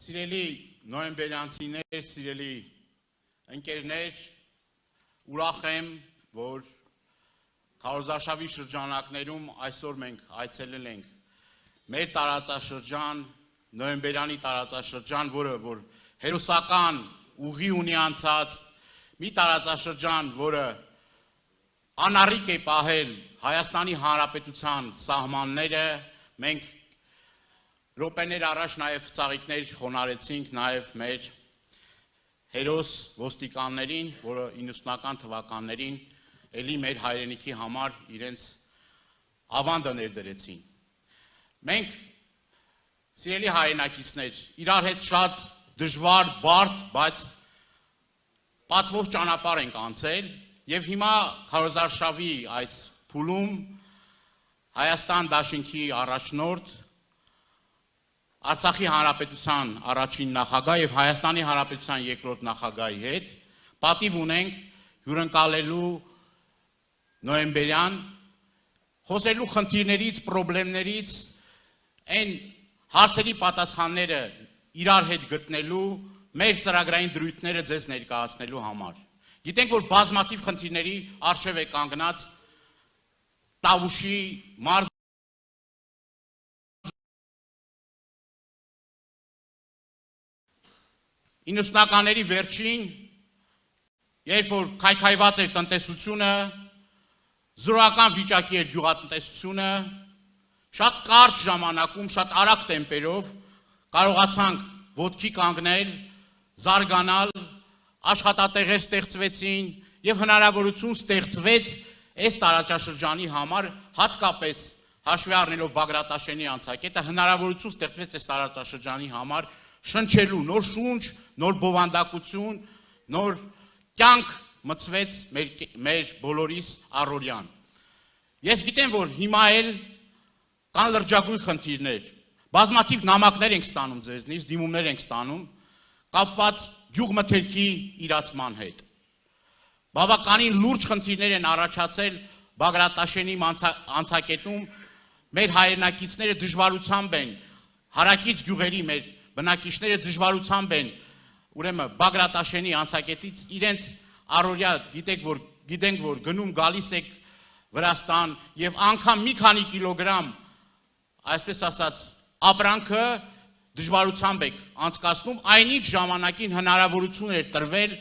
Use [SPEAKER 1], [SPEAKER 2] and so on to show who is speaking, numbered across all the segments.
[SPEAKER 1] Սիրելի նոյեմբերյանցիներ, սիրելի ընկերներ, ուրախ եմ, որ քարոզարշավի շրջանակներում այսօր մենք այցելել ենք մեր տարածաշրջան, նոյեմբերյանի տարածաշրջան, որը որ հերոսական ուղի ունի անցած, մի տարածաշրջան, որը անառիկ է պահել Հայաստանի Հանրապետության սահմանները, մենք րոպեներ առաջ նաև ծաղիկներ խոնարհեցինք նաև մեր հերոս ոստիկաններին, որը 90-ական թվականներին էլի մեր հայրենիքի համար իրենց ավանդը ներդրեցին։ Մենք, սիրելի հայրենակիցներ, իրար հետ շատ դժվար, բարդ, բայց պատվով ճանապարհ ենք անցել եւ հիմա քարոզարշավի այս փուլում Հայաստան Դաշինքի առաջնորդ Արցախի Հանրապետության առաջին նախագահ եւ Հայաստանի Հանրապետության երկրորդ նախագահի հետ պատիվ ունենք հյուրընկալելու նոյեմբերյան խոսելու խնդիրներից, խնդիրներից, այն հարցերի պատասխանները իրար հետ գտնելու, մեր ծրագրային դրույթները ձեզ ներկայացնելու համար։ Գիտենք, որ բազմաթիվ խնդիրների առջև է կանգնած Տավուշի մարզ 90-ականների վերջին, երբ որ քայքայված էր տնտեսությունը, զրոական վիճակի էր գյուղատնտեսությունը, շատ կարճ ժամանակում, շատ արագ տեմպերով կարողացանք ոտքի կանգնել, զարգանալ, աշխատատեղեր ստեղծվեցին եւ հնարավորություն ստեղծվեց այս տարածաշրջանի համար, հատկապես հաշվի առնելով Բագրատաշենի անցակետը, հնարավորություն ստեղծվեց այս տարածաշրջանի համար շնչելու նոր շունչ, նոր բովանդակություն, նոր կյանք մցվեց մեր բոլորիս առօրյան։ Ես գիտեմ, որ հիմա էլ կան լրջագույն խնդիրներ, բազմաթիվ նամակներ ենք ստանում ձեզնից, դիմումներ ենք ստանում, կապված գյուղմթերքի իրացման հետ։ Բավականին լուրջ խնդիրներ են առաջացել Բագրատաշենի անցակետում, մեր հայրենակիցները դժվարությամբ են, հարակից գյուղերի մեր բնակիչները դժվարությամբ են, ուրեմն Բագրատաշենի անցակետից իրենց առօրյա գիտենք, որ գնում գալիս եք Վրաստան եւ անգամ մի քանի կիլոգրամ, այսպես ասած, ապրանքը դժվարությամբ եք անցկացնում, այնինչ ժամանակին հնարավորություն էր տրվել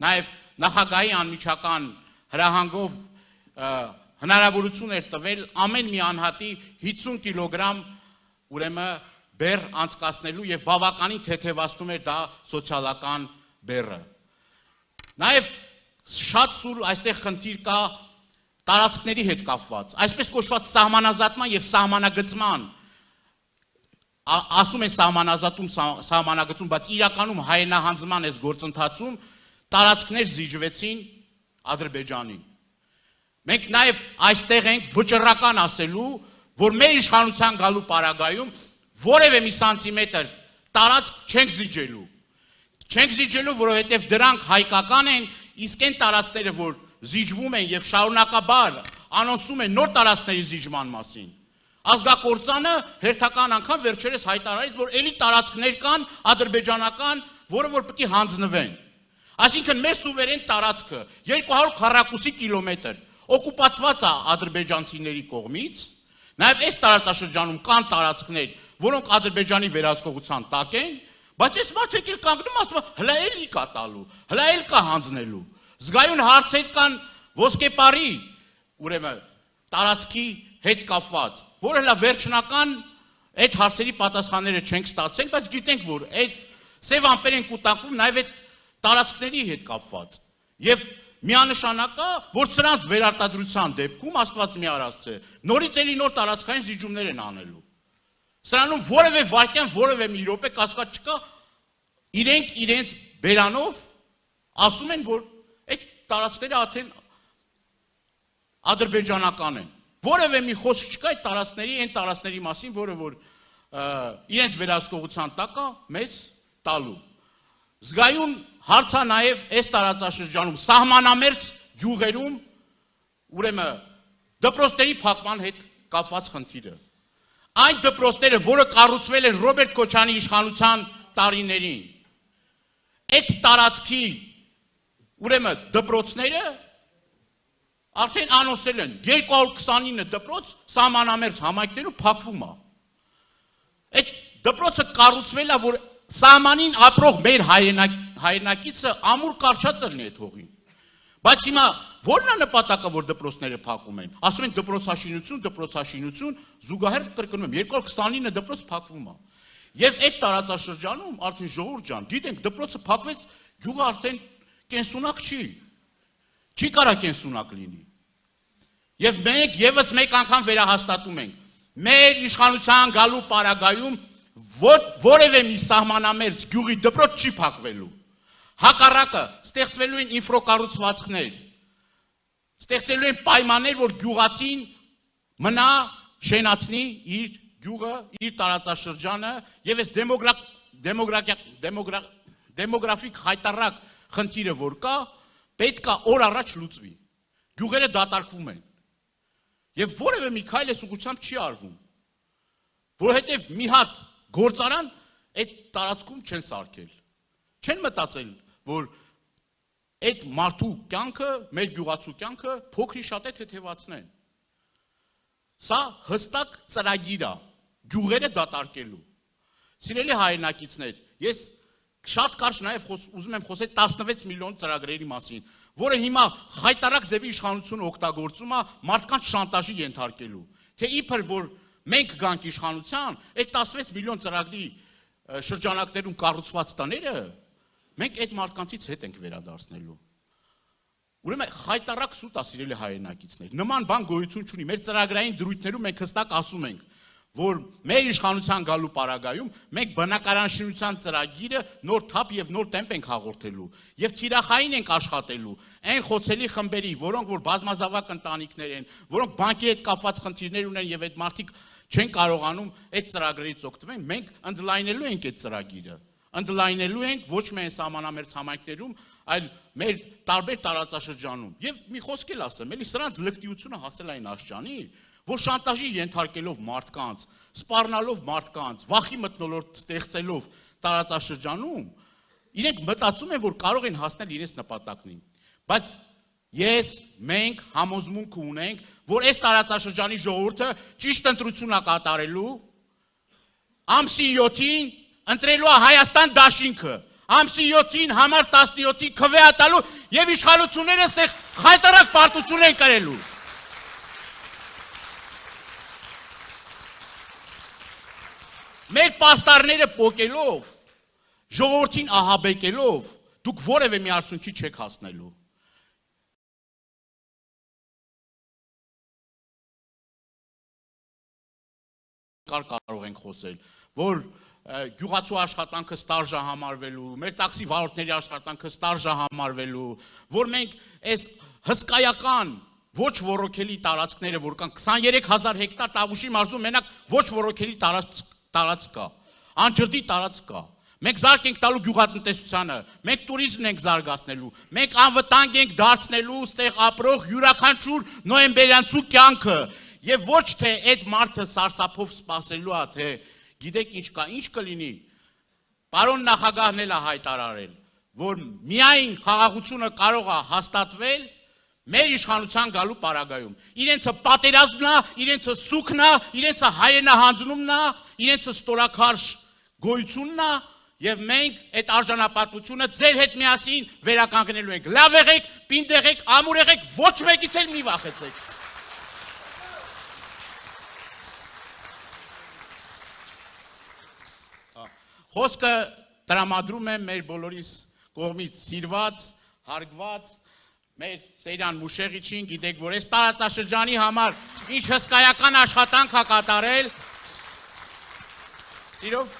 [SPEAKER 1] նաև նախագահի անմիջական հրահանգով հնարավորություն էր տվել ամեն մի անհատի 50 կիլոգրամ ուրեմն բեռ անցկացնելու եւ բավականին թեթևացնում էր դա սոցիալական բեռը։ Նաև շատ սուր այստեղ խնդիր կա տարածքների հետ կապված, այսպես կոչված սահմանազատման եւ սահմանագծման, ասում են սահմանագծում, բայց իրականում հայրենահանձնման այս գործընթացում տարածքներ զիջվեցին Ադրբեջանին։ Մենք նաև այստեղ ենք վճռական ասելու, որ մեր իշխանության գալու պարագայում որևէ մի սանտիմետր տարածք չենք զիջելու։ Չենք զիջելու, որովհետև դրանք հայկական են, իսկ այն տարածքները, որ զիջվում են եւ շարունակաբար անոնսում են նոր տարածքների զիջման մասին։ Ազգակործանը հերթական անգամ վերջերս հայտարարեց, որ էլի տարածքներ կան ադրբեջանական, որը որ պետք է հանձնվեն։ Այսինքն մեր սուվերեն տարածքը 200 քառակուսի կիլոմետր օկուպացված է ադրբեջանցիների կողմից, նաև այս տարածաշրջանում կան տարածքներ, որոնք Ադրբեջանի վերահսկողության տակ են, բայց այս մարդիկ էլ կանգնում ասում, հլա էլի կա տալու, հլա էլ կա հանձնելու։ Զգայուն հարցեր կան ոսկեպարի, ուրեմն տարածքի հետ կապված, որը հլա վերջնական այդ հարցերի պատասխանները չենք ստացել, բայց գիտենք, որ այդ սև ամպեր են կուտակվում նաև այդ տարածքների հետ կապված։ Եվ միանշանակ է, որ սրանց վերարտադրության դեպքում Աստված մի արածը նորից էլի նոր տարածքային զիջումներ են անելու։ Սրանում որևէ վարքյան, որևէ մի րոպե կասկած չկա, իրենք իրենց բերանով ասում են, որ այդ տարածքները արդեն ադրբեջանական են։ Որևէ մի խոսք չկա այդ տարածքների, այն տարածքների մասին, որը որ իրենց վերահսկողության տակ է մեզ տալու։ Զգայուն հարց է նաև այս տարածաշրջանում սահմանամերձ գյուղերում ուրեմն դպրոցների փակման հետ կապված խնդիրը։ Այն դպրոցները, որը կառուցվել են Ռոբերտ Քոչարյանի իշխանության տարիներին այդ տարածքի ուրեմն դպրոցները արդեն անոնսել են 229 դպրոց սահմանամերձ համայնքներում փակվում է։ Այդ դպրոցը կառուցվել է, որ սահմանին ապրող մեր հայրենակիցը ամուր կարճած լինի այդ հողին։ Բայց հիմա ո՞րն է նպատակը, որ դպրոցները փակում են։ Ասում են դպրոցաշինություն, զուգահեռ կրկնում եմ 229 դպրոց փակվում է։ Եվ այդ տարածաշրջանում արդեն ժողովուրդ ջան, գիտենք դպրոցը փակվեց, գյուղը արդեն կենսունակ չի։ Չի կարա կենսունակ լինի։ Եվ մենք եւս մեկ անգամ վերահաստատում ենք, մեր իշխանության գալու պարագայում որևէ մի սահմանամերձ գյուղի դպրոց չի փակվելու։ Հակառակը ստեղծվելու են ինֆրակառուցվածքներ, ստեղծելու են պայմաններ, որ գյուղացին մնա շենացնի իր գյուղը, իր տարածաշրջանը, եւ այս դեմոգրաֆիկ հայտարարակ խնդիրը որ կա, պետք է օր առաջ լուծվի։ Գյուղերը դատարկվում են։ Եվ որևէ մի քայլ այս ուղղությամբ չի արվում, որովհետև մի հատ գործարան այդ տարածքում չեն սարքել, չեն մտածել, որ այդ մարդու կյանքը, մեր գյուղացու կյանքը փոքրի շատ է թեթևացնեն։ Սա հստակ ծրագիր է, գյուղերը դատարկելու։ Սիրելի հայրենակիցներ, ես շատ կարճ նաև ուզում եմ խոսել 16 միլիոն ծրագրերի մասին, որը հիմա խայտարակ ձևի իշխանությունը օգտագործում է մարդկանց շանտաժի ենթարկելու։ Թե իբր որ մենք գանք իշխանության, այդ 16 միլիոն ծրագրի շրջանակներում կառուցված տները, մենք այդ մարդկանցից հետ ենք վերադարձնելու։ Ուրեմն խայտարակ սուտ է, սիրելի հայրենակիցներ։ Նման բան գոյություն չունի։ Մեր ծրագրային դրույթներում մենք հստակ ասում ենք, որ մեր իշխանության գալու պարագայում մենք բնակարանշինության ծրագիրը նոր թափ եւ նոր տեմպ ենք հաղորդելու եւ թիրախային ենք աշխատելու այն խոցելի խմբերի, որոնք որ բազմազավակ ընտանիքներ են, որոնք բանկի հետ կապված խնդիրներ ունեն եւ այդ մարդիկ չեն կարողանում այդ ծրագրերից օգտվել, մենք ընդլայնելու ենք այդ ծրագիրը, ընդլայնելու ենք ոչ միայն սահմանամերձ համայնքներում, այլ մեր տարբեր տարածաշրջանում։ Եվ մի խոսք էլ ասեմ, էլի սրանց լկտիությունը հասել այն աշխանի, որ շանտաժի ենթարկելով մարդկանց, սպառնալով մարդկանց, վախի մթնոլորտ ստեղծելով տարածաշրջանում, իրենք մտածում են, որ կարող են հասնել իրենց նպատակներին։ Բայց ես, մենք համոզմունք ունենք, որ այս տարածաշրջանի ժողովուրդը ճիշտ ընտրություն է կատարելու, ամսի 7-ին ընտրելու է Հայաստան դաշինքը, ամսի 7-ին համար 17-ին քվեատալու եւ իշխանությունները այստեղ խայտարակ պարտություն են կրելու։ Մեր պաստառները պոկելով, ժողովրդին ահաբեկելով, դուք որևէ մի արդյունքի չեք հասնելու։ Կարող ենք խոսել, որ գյուղացու աշխատանքը ստարժ է համարվելու, մեր տաքսի վարորդների աշխատանքը ստարժ է համարվելու, որ մենք այս հսկայական ոչ ոռոգելի տարածքները, որ կան 23,000 հեկտար Տավուշի մարզում մենակ ոչ ոռոգելի տարածք կա, անջրդի տարածք կա։ Մենք զարկ ենք տալու գյուղատնտեսությանը, մենք տուրիզմն ենք զարգացնելու, մենք անվտանգ ենք դարձնելու ստեղ ապրող յուրաքանչյուր նոյեմբերյանցու կյանքը, եւ ոչ թե այդ մարդը սարսափով սպասելու է, թե գիտեք ինչ կա, ինչ կլինի։ Պարոն նախագահն էլ է հայտարարել, որ միայն խաղաղությունը կարող է հաստատվել մեր իշխանության գալու պարագայում։ Իրենցը պատերազմն է, իրենցը սուքն է, իրենցը հայրենահանձնումն է, իրենցը ստորաքարշ գոյությունն է, եւ մենք այդ արժանապատվությունը ձեր հետ միասին վերականգնելու ենք։ Լավ եղեք, պինդ եղեք, ամուր եղեք, ոչ մեկից էլ մի վախեցեք։ Խոսքը տրամադրում եմ մեր բոլորիս կողմից սիրված, հարգված, մեր Սեյրան Մուշեղիչին, գիտեք, որ այս տարածաշրջանի համար ինչ հսկայական աշխատանք է կատարել։ Սիրով